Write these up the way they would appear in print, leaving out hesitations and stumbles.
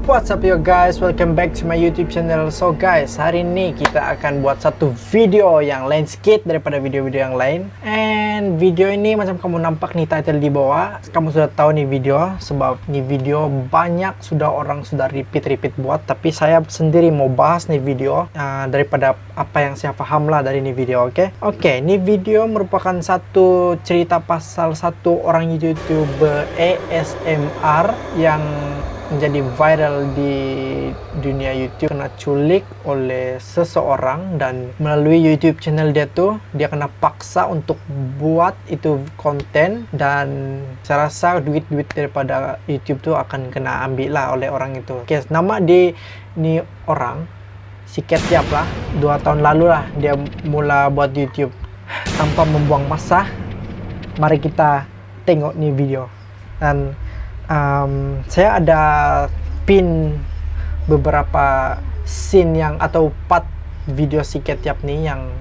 What's up yo guys, welcome back to my YouTube channel. So guys, hari ini kita akan buat satu video yang lain sedikit daripada video-video yang lain. And video ini macam kamu nampak nih title di bawah, kamu sudah tahu nih video, sebab nih video banyak orang sudah repeat buat. Tapi saya sendiri mau bahas nih video daripada apa yang saya paham lah dari nih video. Oke, nih video merupakan satu cerita pasal satu orang YouTuber ASMR yang menjadi viral di dunia YouTube, kena culik oleh seseorang, dan melalui YouTube channel dia tuh dia kena paksa untuk buat itu konten, dan saya rasa duit daripada YouTube tuh akan kena ambil lah oleh orang itu. Oke, nama di ini orang si Ketiap lah, 2 tahun lalu lah dia mula buat YouTube. Tanpa membuang masa, mari kita tengok nih video. Dan saya ada pin beberapa scene yang atau part video si Ketiap nih yang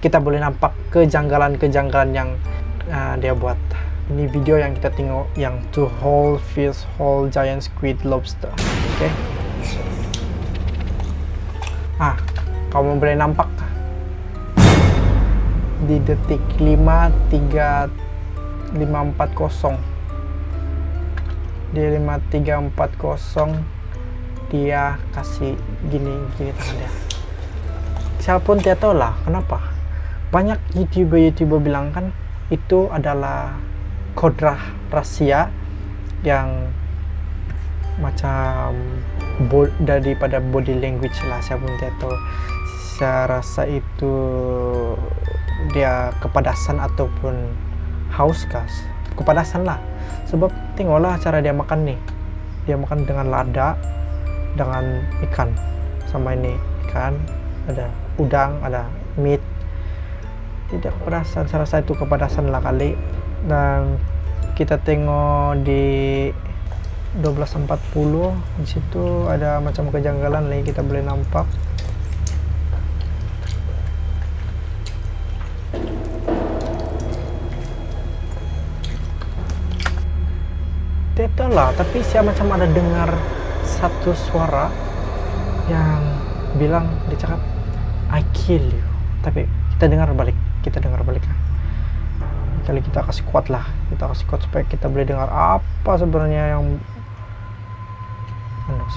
kita boleh nampak kejanggalan yang dia buat. Ini video yang kita tengok yang two whole fish whole giant squid lobster. Oke. Kamu boleh nampak di detik 5.3.540 di 5.340 dia kasih gini tangan dia. Siapapun dia tahu lah kenapa. Banyak YouTuber bilang kan itu adalah kodrat rahasia yang macam daripada body language lah. Siapapun dia tahu, saya rasa itu dia kepadasan ataupun haus kepadasan lah. Sebab tengoklah cara dia makan nih, dia makan dengan lada, dengan ikan, sama ini ikan, ada udang, ada meat. Tidak kepadasan, saya rasa itu kepadasan lah kali. Dan kita tengok di 12.40 di situ ada macam kejanggalan lagi kita boleh nampak. Tidak lah, tapi saya macam ada dengar satu suara yang bilang, dia cakap I kill you. Tapi kita dengar balik kan. Kali kita kasih kuat supaya kita boleh dengar apa sebenarnya yang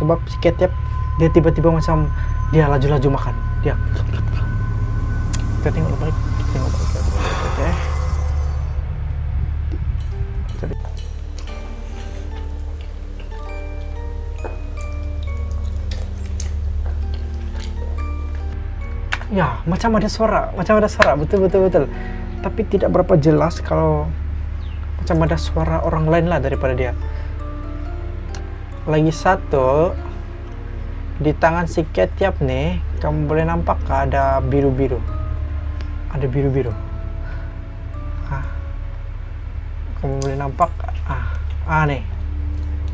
sebab si Ketiap dia tiba-tiba macam dia laju-laju makan. Dia kita tengok balik. Oke. Ya, macam ada suara, betul. Tapi tidak berapa jelas, kalau macam ada suara orang lain lah daripada dia. Lagi satu, di tangan si Ketiap nih, kamu boleh nampak ada biru-biru. Kamu boleh nampak, nih,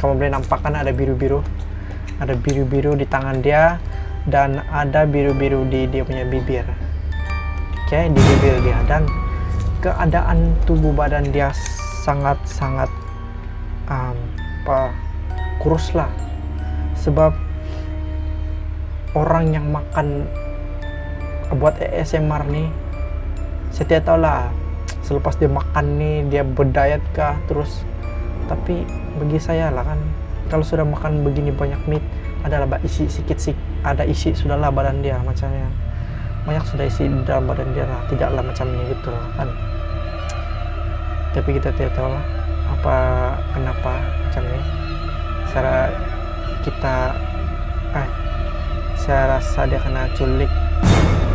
kamu boleh nampak kan ada biru-biru di tangan dia. Dan ada biru-biru di dia punya bibir. Di bibir dia. Dan keadaan tubuh badan dia sangat kurus lah. Sebab orang yang makan buat ASMR nih, saya tidak tahu lah selepas dia makan nih dia berdiet kah terus. Tapi bagi saya lah kan, kalau sudah makan begini banyak meat, adalah isi ada isi sudahlah badan dia, macamnya banyak sudah isi di dalam badan dia lah, tidaklah macam ini betul kan. Tapi kita tidak tahu lah kenapa macam ini. Saya rasa dia kena culik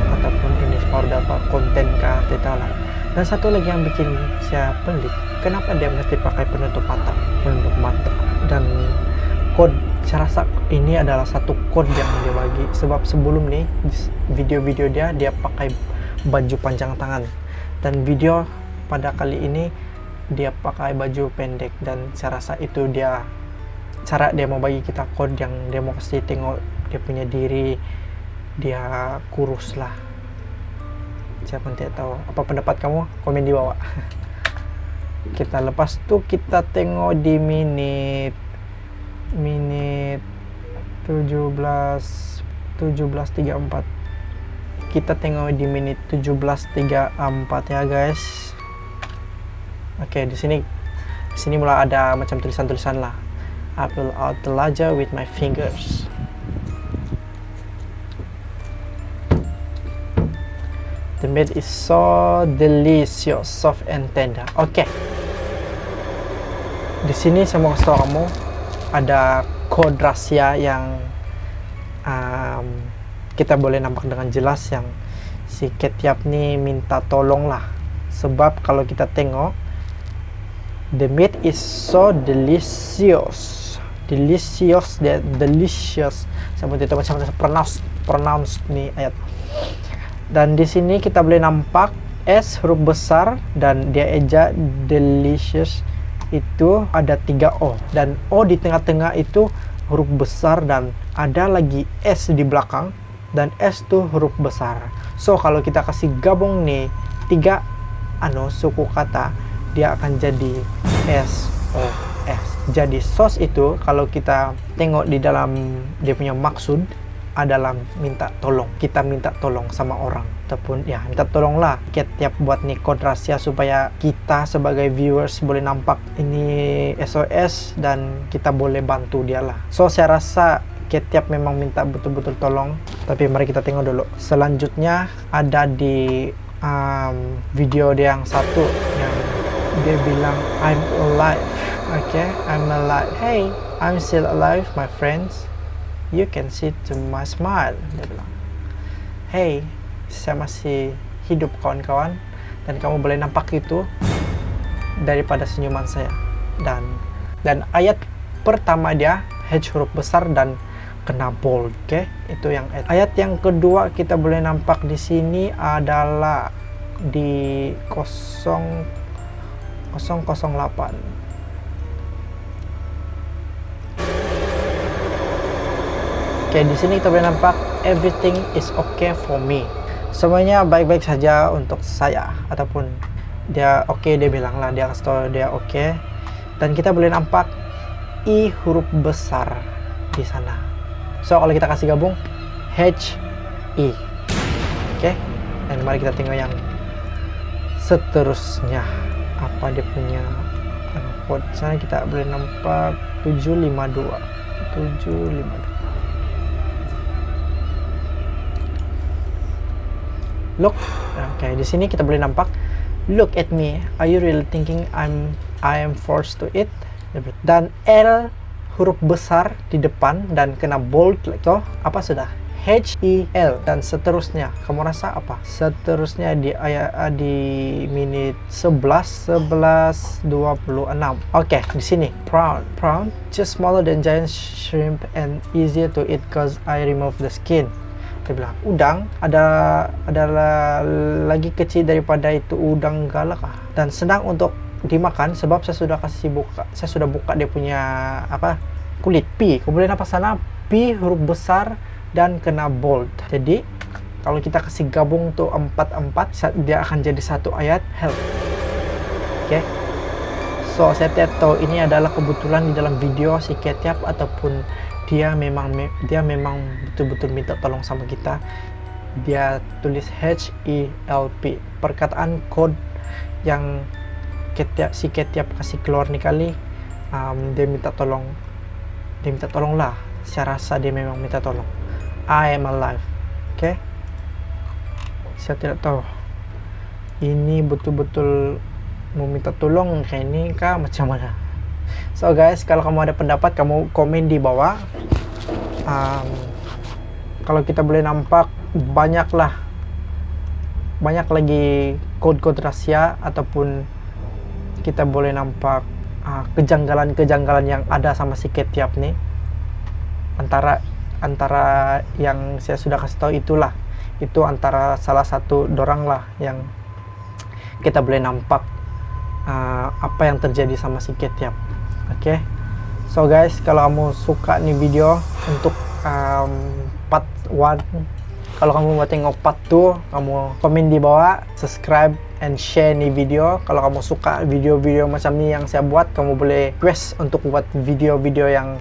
ataupun ini dapat konten kah, tidak tahu lah. Dan satu lagi yang bikin saya pelik, kenapa dia mesti pakai penutup mata. Dan saya rasa ini adalah satu code yang dia bagi, sebab sebelum nih video-video dia pakai baju panjang tangan, dan video pada kali ini dia pakai baju pendek. Dan saya rasa itu dia cara dia mau bagi kita code yang dia mau kasih tengok dia punya diri, dia kurus lah. Siapa yang tidak tahu, apa pendapat kamu? Komen di bawah. Lepas tu kita tengok di menit 17:34. Kita tengok di menit 17:34 ya guys. Oke, di sini mulai ada macam tulisan-tulisan lah. I pull out the laja with my fingers. The meat is so delicious, soft and tender. Oke. Di sini saya mau kasih tau kamu ada kode rahasia yang kita boleh nampak dengan jelas, yang si Ketchup nih minta tolong lah. Sebab kalau kita tengok, the meat is so delicious. Delicious. Saya mau itu macam pronounce nih ayat. Dan di sini kita boleh nampak S huruf besar dan dia eja delicious itu ada 3 O, dan O di tengah-tengah itu huruf besar dan ada lagi S di belakang, dan S tuh huruf besar. So kalau kita kasih gabung nih 3 suku kata, dia akan jadi SOS. Jadi SOS itu kalau kita tengok di dalam dia punya maksud adalah minta tolong. Kita minta tolong sama orang, ataupun ya minta tolong lah. Tiap buat nih kode rahasia supaya kita sebagai viewers boleh nampak ini SOS dan kita boleh bantu dia lah. So saya rasa Ketchup memang minta betul-betul tolong, tapi mari kita tengok dulu. Selanjutnya ada di video dia yang satu yang dia bilang I'm alive. Oke, I'm alive. Hey, I'm still alive my friends. You can see to my smile. Dia bilang, hey, saya masih hidup kawan-kawan, dan kamu boleh nampak itu daripada senyuman saya. Dan ayat pertama dia H huruf besar dan kena bold. Oke, itu yang ayat yang kedua kita boleh nampak di sini adalah di 0008. Oke, di sini kita boleh nampak everything is okay for me. Semuanya baik-baik saja untuk saya, ataupun dia oke, dia bilang lah, dia kasih tahu dia oke. Dan kita boleh nampak I huruf besar di sana. So kalau kita kasih gabung HI. Oke. Dan mari kita tengok yang seterusnya. Apa dia punya code? Sana kita boleh nampak 752. Look. Oke, di sini kita boleh nampak look at me. Are you really thinking I am forced to eat? Dan L huruf besar di depan dan kena bold like apa sudah HIL dan seterusnya. Kamu rasa apa? Seterusnya di menit 11:26. Oke, di sini prawn just smaller than giant shrimp and easier to eat cause I remove the skin. Dia bilang udang adalah lagi kecil daripada itu udang galak dan senang untuk dimakan sebab saya sudah buka dia punya kulit. P kemudian apa sana P huruf besar dan kena bold. Jadi kalau kita kasih gabung tuh 4 dia akan jadi satu ayat help. Oke. So saya tidak tahu ini adalah kebetulan di dalam video si Ketchup ataupun dia memang betul-betul minta tolong sama kita. Dia tulis HELP, perkataan kode yang si Ketchup kasih keluar nih kali. Dia minta tolong lah. Saya rasa dia memang minta tolong. I am alive. Oke. Saya tidak tahu ini betul-betul mau minta tolong kayak ini kah macam mana. So guys, kalau kamu ada pendapat kamu komen di bawah. Kalau kita boleh nampak banyak lagi kode-kode rahasia, ataupun kita boleh nampak kejanggalan-kejanggalan yang ada sama si Ketchup nih. Antara yang saya sudah kasih tahu itu antara salah satu dorang lah yang kita boleh nampak apa yang terjadi sama si Ketchup. Oke. So guys, kalau kamu suka nih video untuk part 1, kalau kamu mau tengok part 2, kamu komen di bawah, subscribe and share nih video. Kalau kamu suka video-video macam ini yang saya buat, kamu boleh request untuk buat video-video yang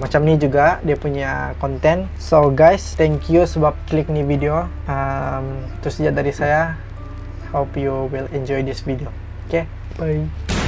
macam ni juga dia punya konten. So guys, thank you sebab klik ni video. Itu saja dari saya. Hope you will enjoy this video. Okay, bye.